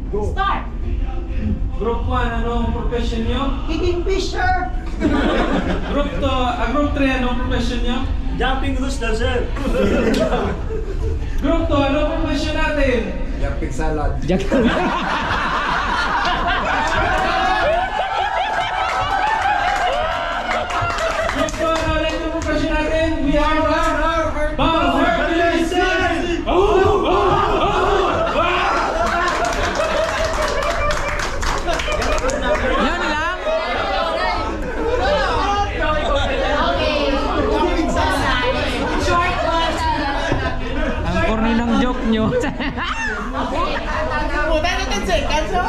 Start! Group 1, anong profession nyo? Kicking fisher! Group 3, anong profession nyo? Jumping goose daw, sir. Group 2, anong profession natin? Jumping salad. Group 2, ano ulit yung profession natin? We are the Bang Hercules! Yan lang. Short one! Ang corny ng joke nyo. Puta na 10 seconds, no?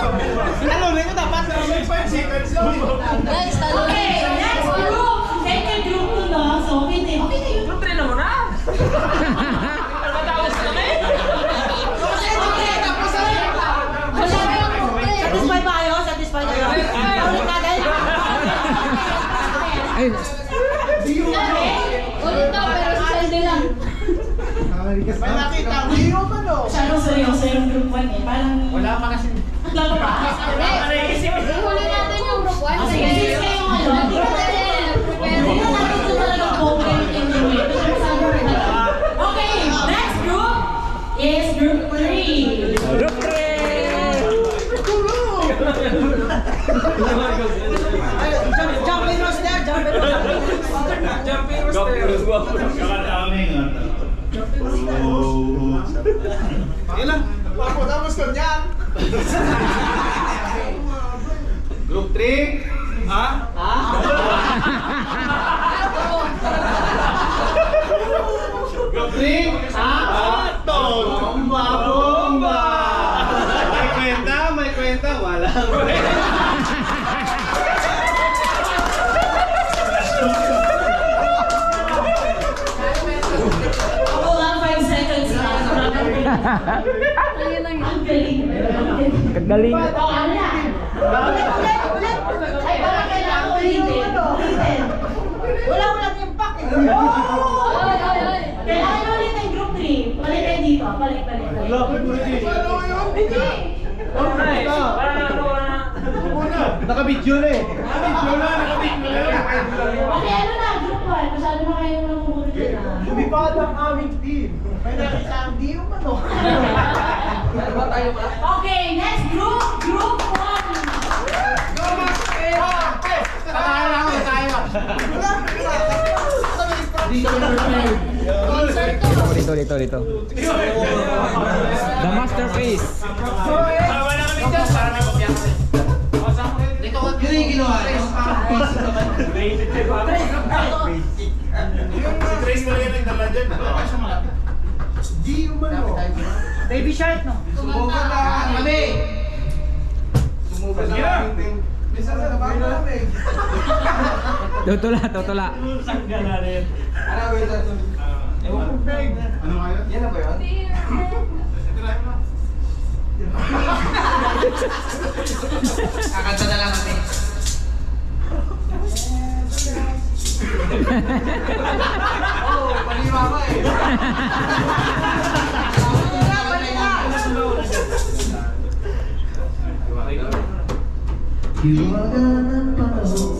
Talunin ko dapat 5 seconds, no? Guys, talo. Okay, next group! Second group ko na, so okay na yun. Okay na yun. Group 3 na muna. Matapos kami. Okay, tapos na yun. Satisfied ba kayo? Satisfied kayo? Ulit natin? Ay, Ulit na, pero sa salde lang. May nakita, hero ka no? Masyadong seryoso yung group 1 eh. Parang... Wala pa kasi. Lalo pa. Ihuli natin yung group 1. Sige, sige kayo ngayon. Hindi na natin ito talagang bowling anyway. Okay, next group is group 3. group 3. Jumping roast there, jumping roast. Jumping roster. Ilan? Papo, tapos ko niyan. Group 3. Ha? Group 3. Bomba, bomba. May kwenta, wala. Ako lang 5 seconds na. Ayun lang yun. Ang galing. Kagaling. Oh, ano na? Ulit. Ay, parang kailangan ulitin. Ulitin. Wala yung pack eh. Kailangan nyo ulit yung group 3. Balik kayo dito. Balik. Hindi. Alright. Naka-video na eh. Okay, ano na? Group 1. Masyado na kayo namumulit na. Lumipad ang aming team. May nakita ang di yung ano. Okay, next group. Group Dito. The masterpiece. Tawa na kami dyan. Para may kopya kami. Yun yung ginawa. Si Trace mo yan ang dala dyan. Di umano. Baby shark, no? Sumugan na kami. Sumugan na kami. Bisa na nabago kami. Tutula. Sangga na rin. Ano ba ito? Ewan ko, Peg. Ano kaya? Yan na ba yun? Kakanta na lang kami. Oh, paliwama eh. Hiwaga ng panahon